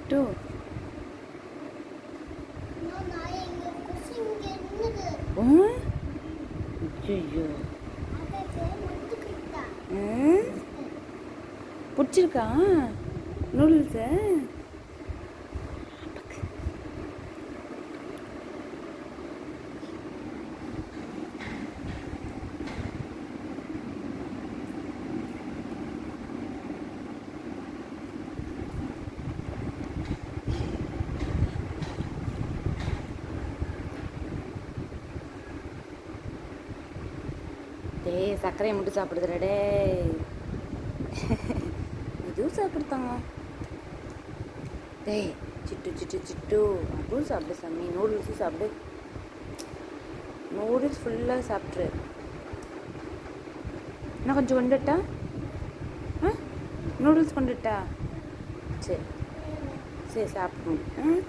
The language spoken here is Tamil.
சிட்டு. ஐயோ, பிடிச்சிருக்கா நூடுல்ஸு? டேய், சர்க்கரையை மட்டும் சாப்பிடுதுடா டேய். இதுவும் சாப்பிடுத்தாங்க. டேய் சிட்டு சிட்டு சிட்டு, அதுவும் சாப்பிடு சாமி. நூடுல்ஸும் சாப்பிடு. நூடுல்ஸ் ஃபுல்லாக சாப்பிட்ரு. நான் கொஞ்சம் கொண்டுட்டா? நூடுல்ஸ் கொண்டுட்டா? சரி சரி சாப்பிடணும்.